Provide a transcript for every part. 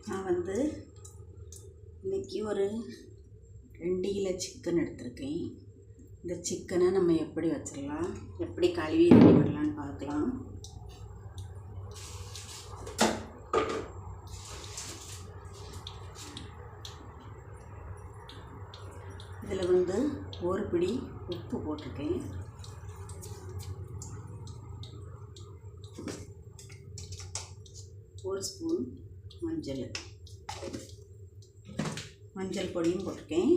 நான் இன்றைக்கி ஒரு 2 கிலோ சிக்கன் எடுத்திருக்கேன். இந்த சிக்கனை நம்ம எப்படி வச்சிடலாம், எப்படி கழுவி ரெடி பண்ணலான்னு பார்க்கலாம். இதில் ஒரு பிடி உப்பு போட்டிருக்கேன். ஒரு ஸ்பூன் மஞ்சள் பொடியும் போட்டிருக்கேன்.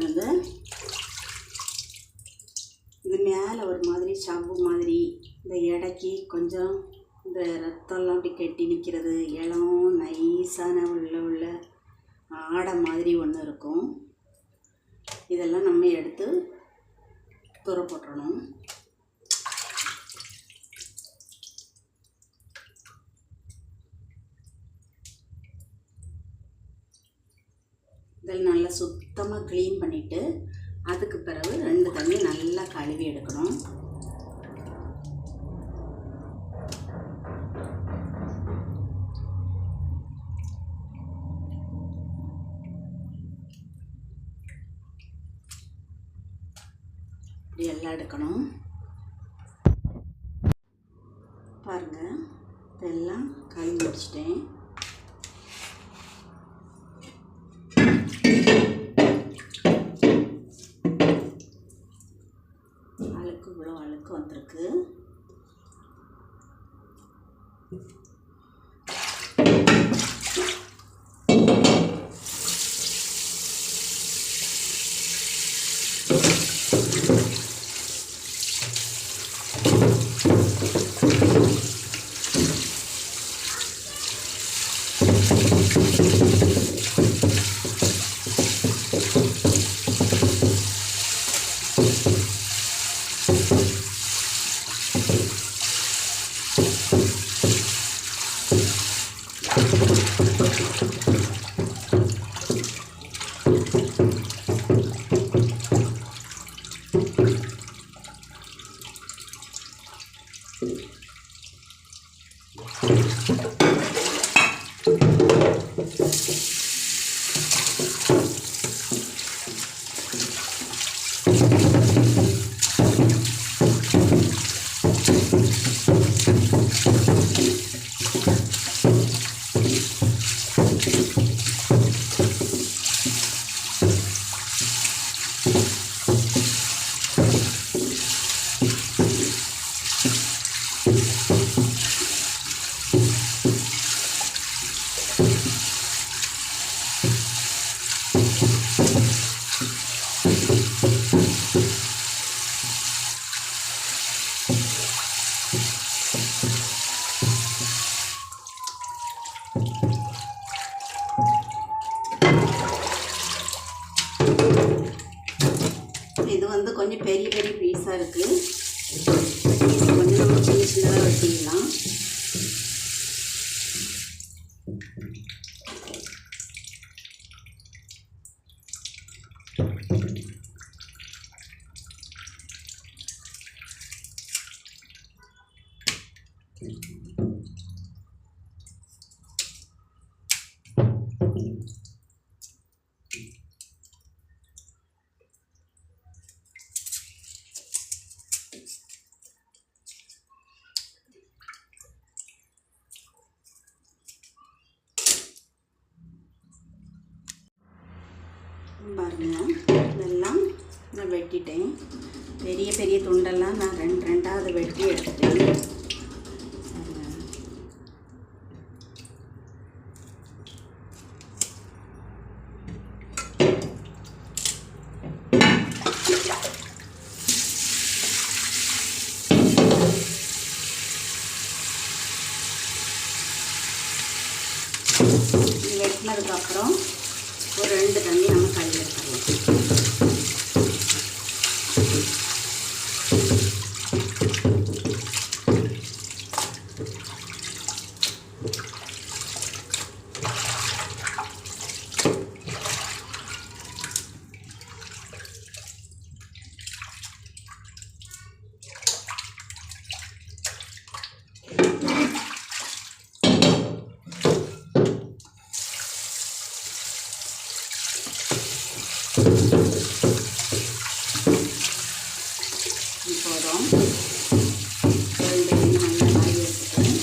நல்லா இது மேலே ஒரு மாதிரி சவ்வு மாதிரி இந்த எடைக்கு கொஞ்சம் இந்த ரத்தம்லாம் அப்படி கெட்டி நிற்கிறது, இளம் நைஸான உள்ள ஆடை மாதிரி ஒன்று இருக்கும். இதெல்லாம் நம்ம எடுத்து தூர போட்டுறணும். இதில் நல்லா சுத்தமாக க்ளீன் பண்ணிவிட்டு அதுக்கு பிறகு 2 தண்ணி நல்லா கழுவி எடுக்கணும். இப்படி எல்லாம் எடுக்கணும். பாருங்கள், இதெல்லாம் கழுவி முடிச்சிட்டேன். இவ்வளோ அழுக்கு வந்திருக்கு. கொஞ்சம் பெரிய பெரிய பீஸாக இருக்குது. கொஞ்சம் நம்ம சின்ன சின்னதாக வெட்டிக்கலாம். வெட்டிட்டேன். பெரிய பெரிய துண்டெல்லாம் நான் ரெண்டாவது வெட்டி எடுத்துட்டேன். இது வெட்டினதுக்கப்புறம் ஒரு 2 தண்ணி நம்ம கழுவி எடுத்துடலாம். போதும். 2 நல்லா காய் வச்சுட்டேன்.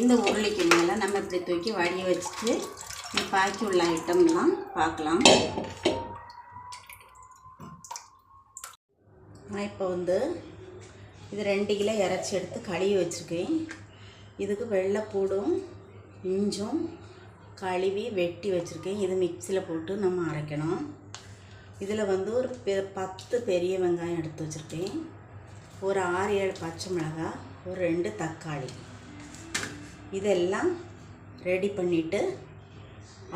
இந்த உருளைக்கு மேலே நம்ம இப்படி தூக்கி வடிய வச்சுட்டு பாக்கி உள்ள ஐட்டம்லாம் பார்க்கலாம். நான் இப்போ இது 2 கிலோ இறைச்சி எடுத்து கழுவி வச்சுருக்கேன். இதுக்கு வெள்ளைப்பூடும் இஞ்சும் கழுவி வெட்டி வச்சுருக்கேன். இது மிக்சியில் போட்டு நம்ம அரைக்கணும். இதில் ஒரு 10 பெரிய வெங்காயம் எடுத்து வச்சுருக்கேன். ஒரு 6-7 பச்சை மிளகாய், ஒரு 2 தக்காளி. இதெல்லாம் ரெடி பண்ணிவிட்டு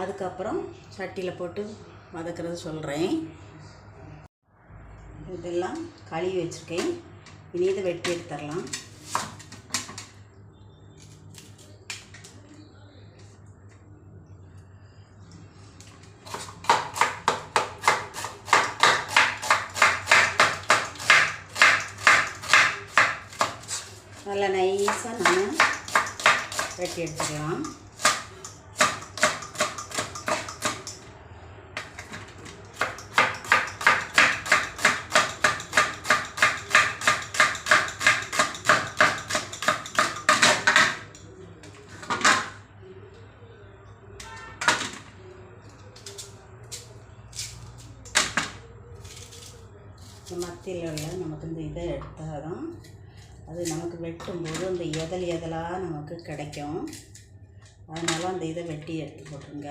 அதுக்கப்புறம் சட்டியில் போட்டு வதக்கிறது சொல்கிறேன். இதெல்லாம் கழுவி வச்சுருக்கேன். இனி இதை வெட்டி எடுத்துடலாம். நல்லா நைஸாக நம்ம வெட்டி எடுத்துக்கலாம். மத்தியில் உள்ள நமக்கு இந்த இதை எடுத்தால் தான் அது நமக்கு வெட்டும்போது அந்த எதலாக நமக்கு கிடைக்கும். அதனால் அந்த இதை வெட்டி எடுத்து போட்டுருங்க.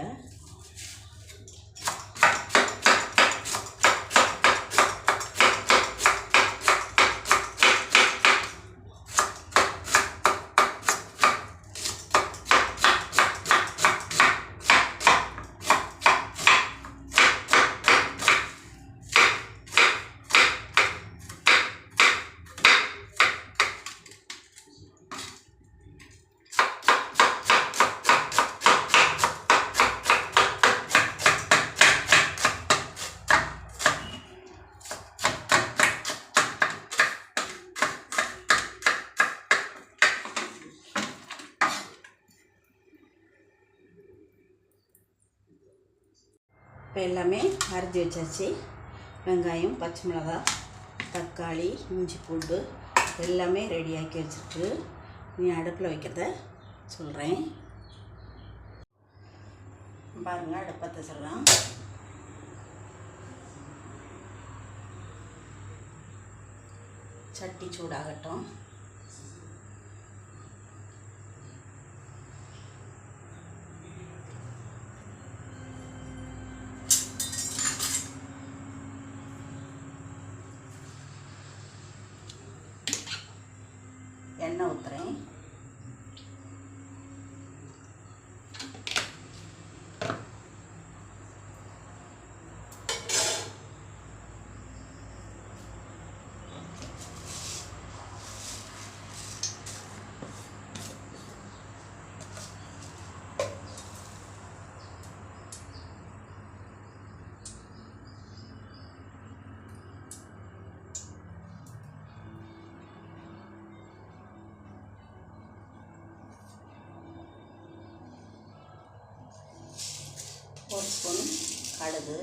இப்போ எல்லாமே அரைச்சி வச்சாச்சு. வெங்காயம், பச்சை மிளகாய், தக்காளி, இஞ்சி பூண்டு எல்லாமே ரெடியாக்கி வச்சுருக்கு. நீ அடுப்பில் வைக்கிறத சொல்கிறேன் பாருங்கள். அடுப்பத்தை சொல்கிறேன். சட்டி சூடாகட்டும். எண்ணெய் ஊற்றுறேன். 1 ஸ்பூன் கடுகு,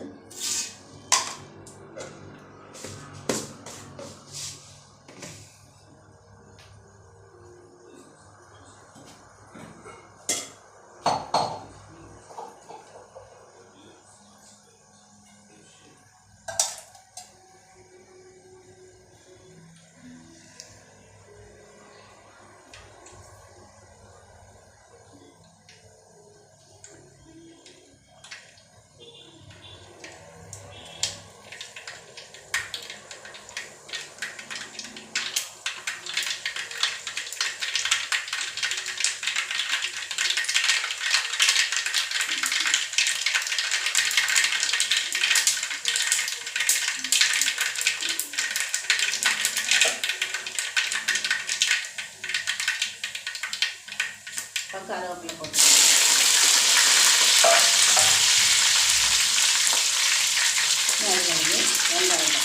கருவேப்பிலை போட்டுக்கலாம். வெங்காயம்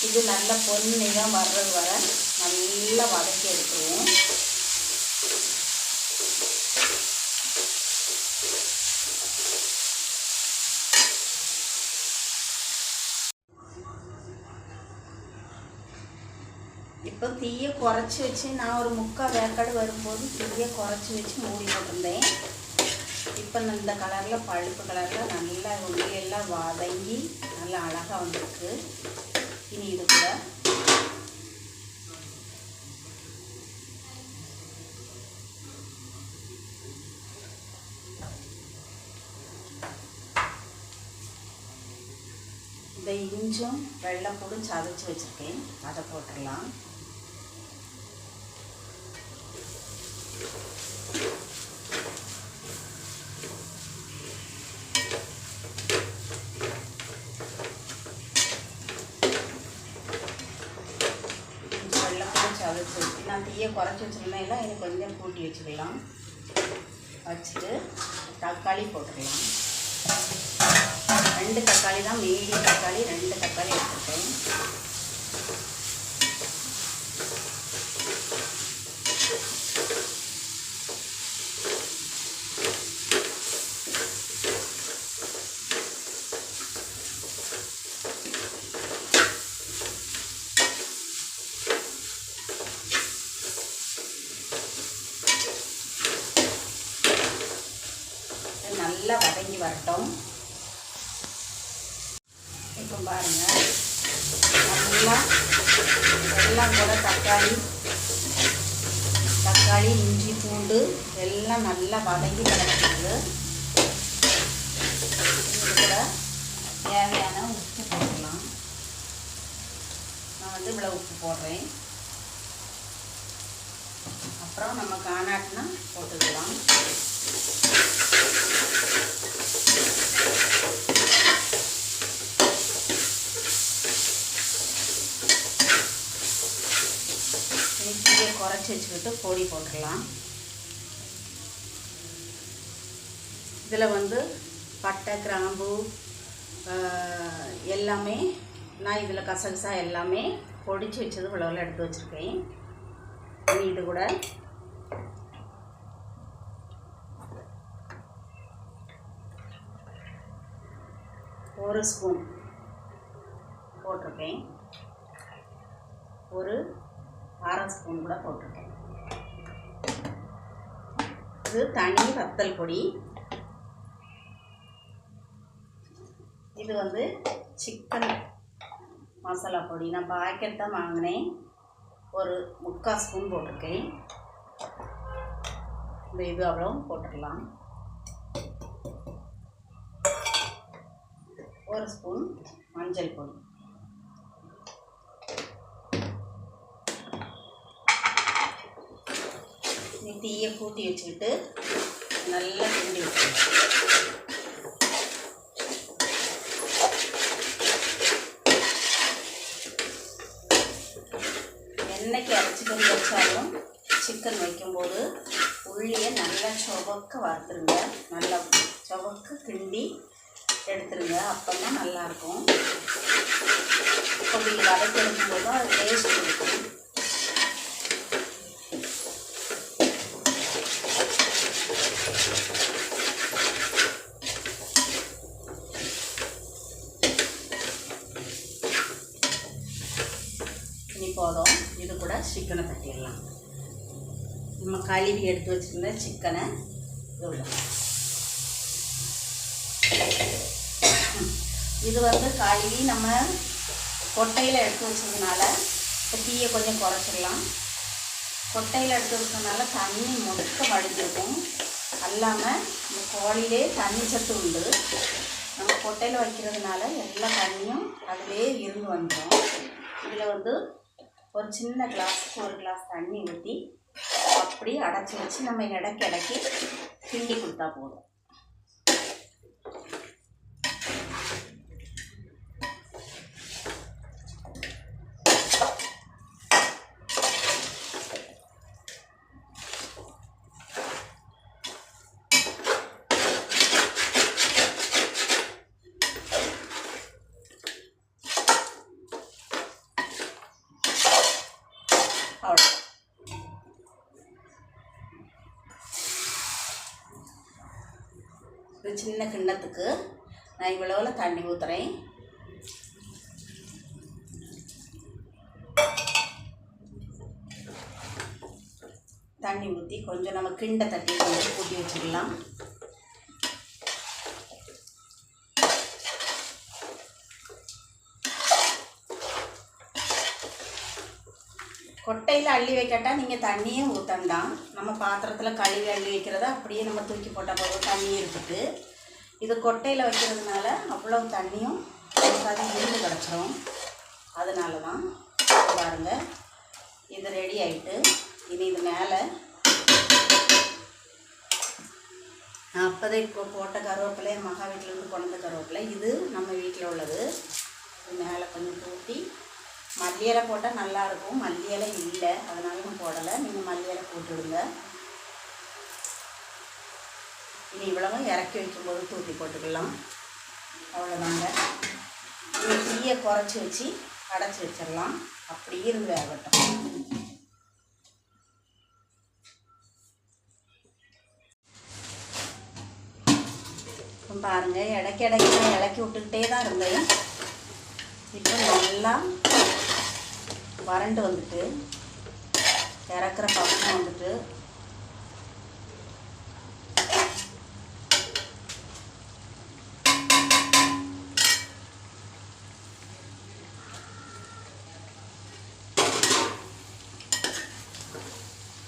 இது நல்ல பொன்னிறம் வர்றது வர நல்லா வதக்கி எடுத்துருவோம். இப்போ தீயை குறைச்சி வச்சு நான் ஒரு 3/4 வேக்காடு வரும்போது தீயை குறைச்சி வச்சு மூடி போட்டிருந்தேன். இப்போ இந்த கலரில் பழுப்பு கலரில் நல்லா உள்ளியெல்லாம் வதங்கி நல்லா அழகாக வந்திருக்கு. இனி இது கூட இந்த இஞ்சும் வெள்ளைப்பூடும் சதைச்சி வச்சுருக்கேன், அதை போட்டுடலாம். நான் தீயை குறைச்சி வச்சுருந்தேன், எனக்கு கொஞ்சம் கூட்டி வச்சுக்கலாம். வச்சுட்டு தக்காளி போட்டுக்கலாம். 2 தக்காளி தான், மீடியம் தக்காளி 2 தக்காளி எடுத்துருக்கேன். நல்லா வதங்கி வரட்டும். இப்போ பாருங்கள், நல்லா எல்லாம் கூட தக்காளி இஞ்சி பூண்டு எல்லாம் நல்லா வதங்கி கிடக்குது. இது கூட தேவையான உப்பு போடலாம். நான் இவ்வளோ உப்பு போடுறேன். அப்புறம் நம்ம காணாட்டினா போட்டுக்கலாம். தீயை குறைச்சி வச்சுக்கிட்டு பொடி போட்டுடலாம். இதில் பட்டை கிராம்பு எல்லாமே நான் இதில் கசகசா எல்லாமே பொடிச்சு வச்சது இவ்வளோ எடுத்து வச்சுருக்கேன். இது கூட ஒரு ஸ்பூன் போட்டிருக்கேன், ஒரு அரை ஸ்பூன் கூட போட்டிருக்கேன். இது தனி வத்தல் பொடி. இது சிக்கன் மசாலா பொடி. நான் பாக்கெட் தான் வாங்கினேன், ஒரு 3/4 ஸ்பூன் போட்டிருக்கேன். இது அவ்வளோ போட்டுடலாம். 1 ஸ்பூன் மஞ்சள் பொடி. தீயை கூட்டி வச்சுக்கிட்டு நல்லா கிண்டி வச்சுக்கலாம். என்றைக்கு இறைச்சிக்கறி வச்சாலும் சிக்கன் வைக்கும்போது உள்ளே நல்லா சுவக்க வறுத்துருங்க, நல்லா சுவக்க கிண்டி எடுத்துருங்க. அப்போ தான் நல்லாயிருக்கும். அப்படி வதக்கி எடுக்கும்போது அது டேஸ்ட் இருக்கும். இனி போதும். இது கூட சிக்கனை தட்டிடலாம். நம்ம கழுவி எடுத்து வச்சுருந்த சிக்கனை இது கழுவி நம்ம கொட்டையில் எடுத்து வச்சதுனால தீயை கொஞ்சம் குறைச்சிடலாம். கொட்டையில் எடுத்து வச்சதுனால தண்ணி முழுக்க வடிஞ்சிருக்கும். அல்லாமல் இந்த கோழியிலே தண்ணி சத்து உண்டு. நம்ம கொட்டையில் வைக்கிறதுனால எல்லா தண்ணியும் அதிலே இருந்து வந்துடும். இதில் ஒரு சின்ன கிளாஸுக்கு 1 கிளாஸ் தண்ணி ஊற்றி அப்படியே அடைச்சி வச்சு நம்ம இடைக்கி கிண்டி கொடுத்தா போதும். அவ்வளோ சின்ன கிண்ணத்துக்கு நான் இவ்வளோவில் தண்ணி ஊற்றுறேன். தண்ணி ஊற்றி கொஞ்சம் நம்ம கிண்டை தட்டி கொஞ்சம் கூட்டி வச்சுக்கலாம். கொட்டையில் அள்ளி வைக்கட்டால் நீங்கள் தண்ணியே ஊற்றண்டாம். நம்ம பாத்திரத்தில் கழுவி அள்ளி வைக்கிறத அப்படியே நம்ம தூக்கி போட்டால் போதும், தண்ணி இருக்குது. இது கொட்டையில் வைக்கிறதுனால அவ்வளோ தண்ணியும் அது இருந்து கிடச்சிரும். அதனால தான் பாருங்கள், இது ரெடி ஆகிட்டு இனி இது மேலே நான் அப்போதே இப்போ போட்ட கருவேப்பிலை, மகா வீட்டிலேருந்து கொண்ட கருவேப்பிலை, இது நம்ம வீட்டில் உள்ளது. இது மேலே கொஞ்சம் தூட்டி மல்லி இலை போட்டால் நல்லாயிருக்கும். மல்லி இலை இல்லை, அதனால நான் போடலை. நீங்கள் மல்லி இலை போட்டுவிடுங்க. இனி இவ்வளவும் இறக்கி வைக்கும்போது தூக்கி போட்டுக்கலாம். அவ்வளோதாங்க. இனி தீயை குறைச்சி வச்சு அடைச்சி வச்சிடலாம். அப்படியே இருந்து வேகட்டும். பாருங்கள், இடைக்கி நான் இலக்கி விட்டுக்கிட்டே தான் இருந்தேன். இப்போ நல்லா வறண்டு வந்துட்டு இறக்குற பக்கம் வந்துட்டு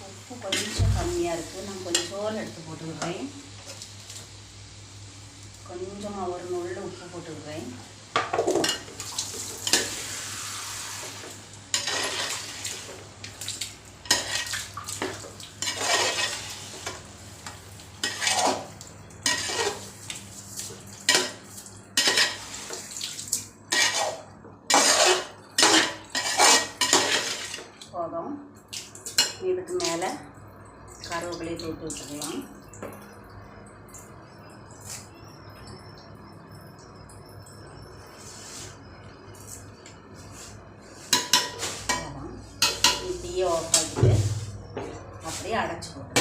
உப்பு கொஞ்சம் கம்மியாக இருக்குது. நான் கொஞ்சம் சோறு எடுத்து போட்டுக்கிறேன். கொஞ்சமாக ஒரு நுள்ளு உப்பு போட்டுக்கிறேன். போதும். இதுக்கு மேலே கருவேப்பிலையை தூக்கி விட்டுக்கலாம். தீயை ஆஃப் பண்ணிட்டு அப்படியே அடைச்சி போட்டு